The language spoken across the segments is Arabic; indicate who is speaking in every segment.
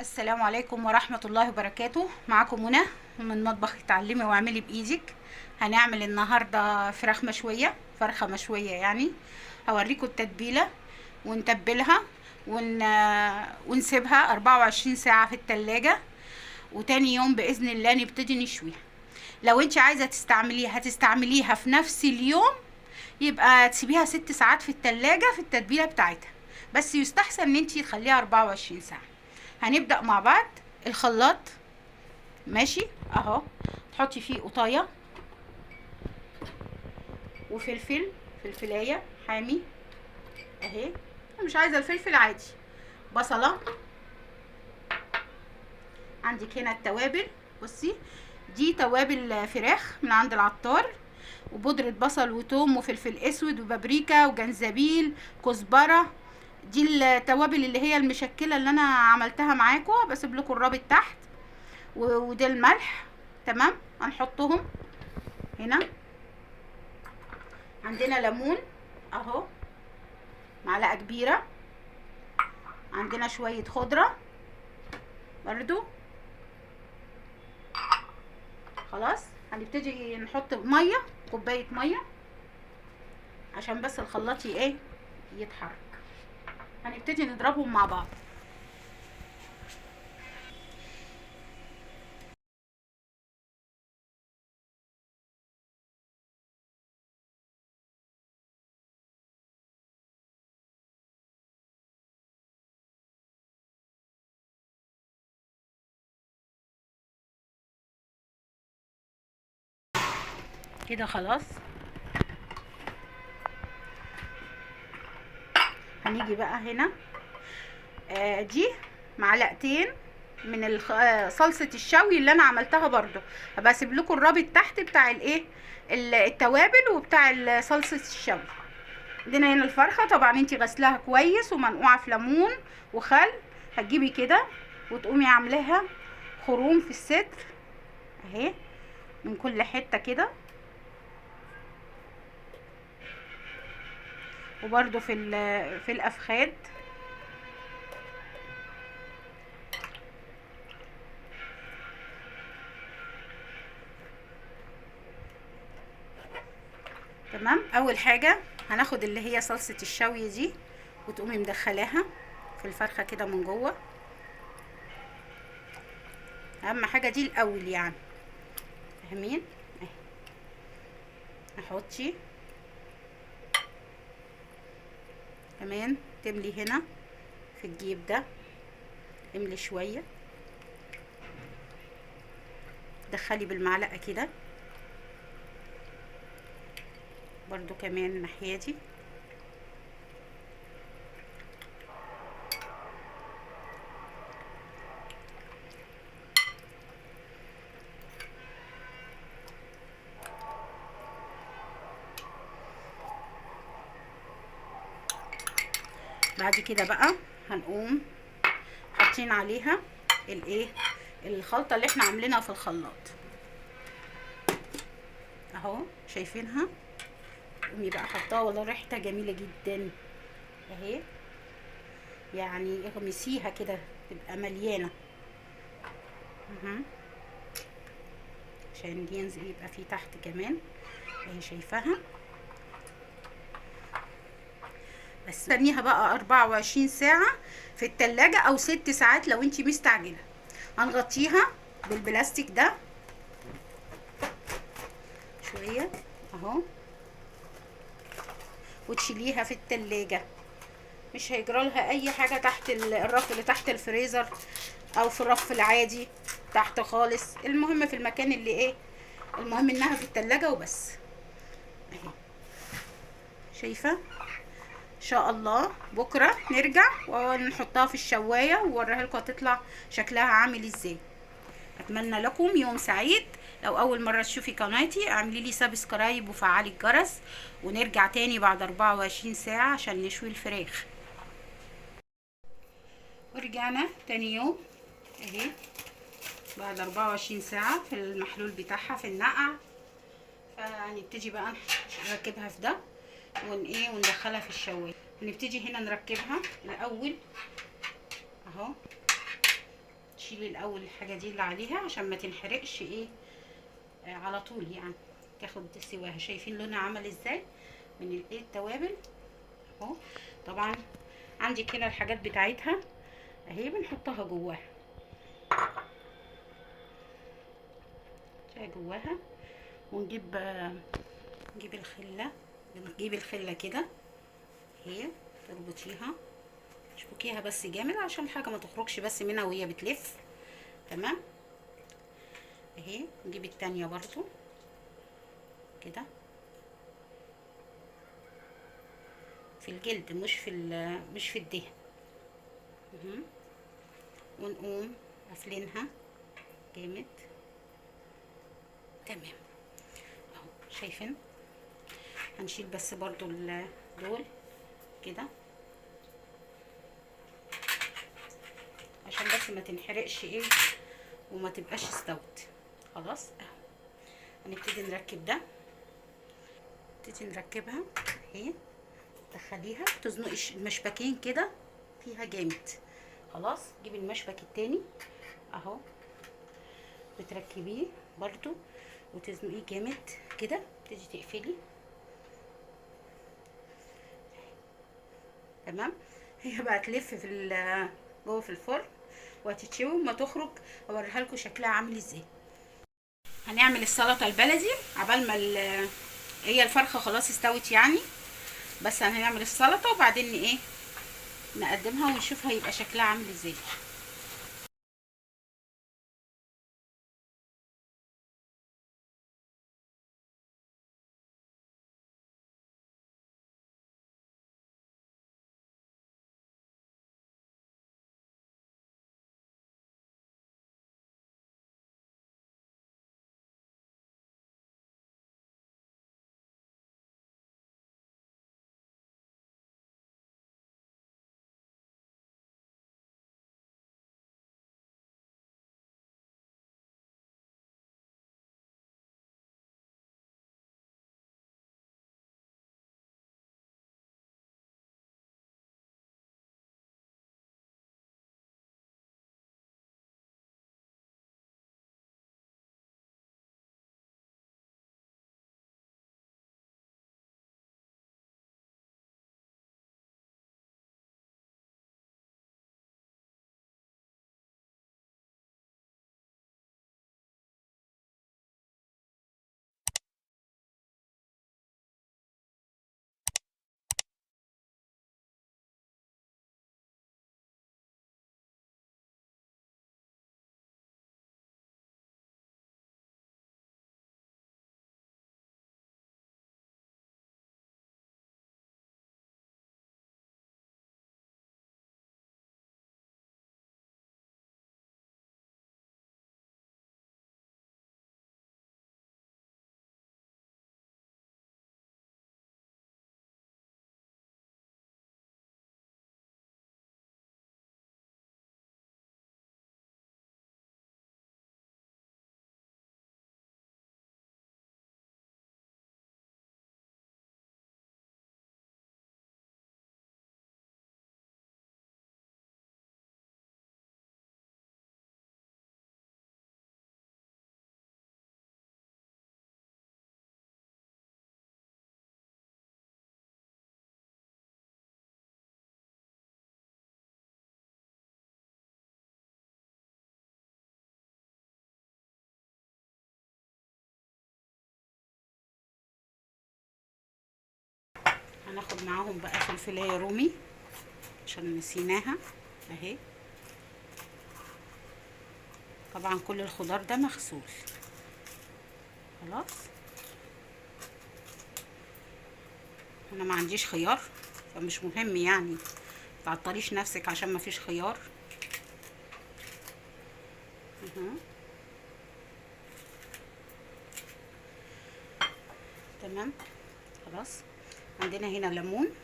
Speaker 1: السلام عليكم ورحمة الله وبركاته. معاكم منى من مطبخ اتعلمي واعملي بايدك. هنعمل النهاردة فراخ مشوية، فرخة مشوية يعني. هوريكم التتبيلة ونتبلها ونسيبها 24 ساعة في التلاجة، وتاني يوم بإذن الله نبتدي نشويها. لو انت عايزة هتستعمليها في نفس اليوم، يبقى تسيبيها 6 ساعات في التلاجة في التتبيلة بتاعتها، بس يستحسن ان انت تخليها 24 ساعة. هنبدأ مع بعض. الخلاط ماشي اهو، تحطي فيه قطايه وفلفل، فلفلايه حامي اهي، مش عايزه الفلفل عادي. بصله، عندك هنا التوابل. بصي، دي توابل فراخ من عند العطار، وبودرة بصل وتوم وفلفل اسود وبابريكا وجنزبيل كزبرة. دي التوابل اللي هي المشكلة اللي انا عملتها معاكم، بسيب لكم الرابط تحت. وده الملح. تمام، هنحطهم هنا. عندنا ليمون اهو، معلقة كبيرة. عندنا شوية خضرة برضو. خلاص، هنبتدي نحط مية، كوباية مية، عشان بس الخلاط ايه يتحرك. هنبتدي نضربهم مع بعض. كده خلاص. هنيجي بقى هنا، دي معلقتين من صلصة الشوي اللي انا عملتها برضو. هبقى اسيب لكم الرابط تحت بتاع الايه، التوابل وبتاع صلصة الشوي. عندنا هنا الفرخة، طبعا انتي غسلاها كويس ومنقوعة في ليمون وخل. هتجيبي كده وتقومي عاملاها خروم في الصدر اهي، من كل حتة كده، وبرده في الافخاد. تمام. اول حاجة هناخد اللي هي صلصة الشوي دي، وتقومي مدخلاها في الفرخة كده من جوه. اهم حاجة دي الاول يعني، فاهمين؟ اهي هحطي كمان. تملي هنا في الجيب ده، املي شوية، دخلي بالمعلقة كده برضو كمان الناحية دي. بعد كده بقى هنقوم حاطين عليها الايه، الخلطة اللي احنا عاملينها في الخلاط اهو، شايفينها؟ قومي بقى حطاها، والله ريحتها جميلة جدا اهي. يعني اغمسيها كده تبقى مليانة عشان ينزل يبقى فيه تحت كمان اهي، شايفاها؟ بس استنيها بقى 24 ساعة في التلاجة او 6 ساعات لو انتي مستعجلة. هنغطيها بالبلاستيك ده شوية اهو، وتشيليها في التلاجة. مش هيجرالها اي حاجة تحت الرف اللي تحت الفريزر، او في الرف العادي تحت خالص. المهم في المكان اللي ايه، المهم انها في التلاجة وبس اهي. شايفة؟ ان شاء الله بكرة نرجع ونحطها في الشواية ووريها لكم هتطلع شكلها عامل ازاي. اتمنى لكم يوم سعيد. لو اول مرة تشوفي قناتي اعملي لي سبسكرايب وفعلي الجرس، ونرجع تاني بعد 24 ساعة عشان نشوي الفراخ. ورجعنا تاني يوم اهي، بعد 24 ساعة في المحلول بتاعها في النقع. فهنبتدي بقى نركبها في ده وندخلها في الشوايه. هنبتدي هنا نركبها الاول اهو، تشيلي الاول الحاجه دي اللي عليها عشان ما تنحرقش ايه على طول يعني، تاخد سواها. شايفين لونها عمل ازاي من الايه التوابل اهو. طبعا عندي هنا الحاجات بتاعتها اهي بنحطها جواها جواها. ونجيب نجيب الخله، بنجيب الخله كده اهي، تربطيها تشبكيها بس جامد عشان الحاجه ما تخرجش بس منها وهي بتلف. تمام اهي. نجيب التانية برضو كده في الجلد مش في الدهن. ونقوم قافلينها جامد. تمام اهو. شايفين؟ هنشيل بس برضو دول كده عشان بس ما تنحرقش ايه وما تبقاش استوت. خلاص اهو. هنبتدي نركب ده، نبتدي نركبها اهي. تدخليها تزنقي المشبكين كده فيها جامد. خلاص جيبي المشبك التاني اهو، بتركبيه برضو وتزنقيه جامد كده. تيجي تقفلي. تمام. هي بقى تلف في جوه في الفرن وهتتشوي. وما تخرج اوريها لكم شكلها عامل ازاي. هنعمل السلطه البلدي عبال ما هي الفرخه خلاص استوت يعني، بس هنعمل السلطه وبعدين ايه نقدمها ونشوف هيبقى شكلها عامل ازاي. هناخد معاهم بقى فلفلايه رومي عشان نسيناها اهي. طبعا كل الخضار ده مغسول. خلاص انا ما عنديش خيار فمش مهم يعني متعطليش نفسك عشان ما فيش خيار. تمام. خلاص عندنا هنا ليمون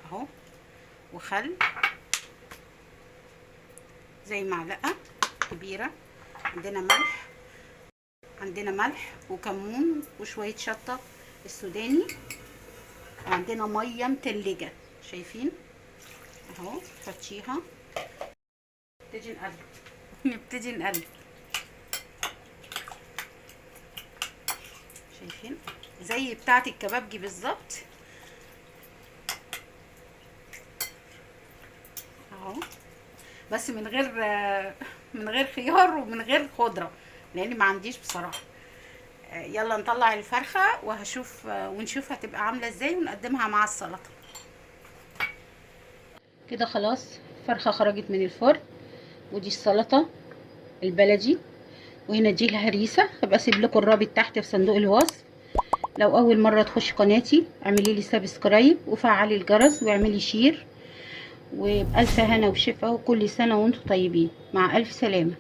Speaker 1: اهو وخل زي معلقه كبيره. عندنا ملح وكمون وشويه شطه السوداني. وعندنا ميه متلجه شايفين اهو. تحطيها تيجي نقلب نبتدي نقلب. شايفين زي بتاعه الكبابجي بالظبط اهو، بس من غير خيار ومن غير خضره لاني ما عنديش بصراحه. يلا نطلع الفرخه وهشوف ونشوف هتبقى عامله ازاي ونقدمها مع السلطه. كده خلاص الفرخه خرجت من الفرن، ودي السلطه البلدي، وهنا دي الهريسه. هبقى اسيب لكم الرابط تحت في صندوق الوصف. لو اول مره تخش قناتي اعملي لي سبسكرايب وفعلي الجرس واعملي شير، وبألف هنا وشفا، وكل سنه وانتم طيبين. مع الف سلامه.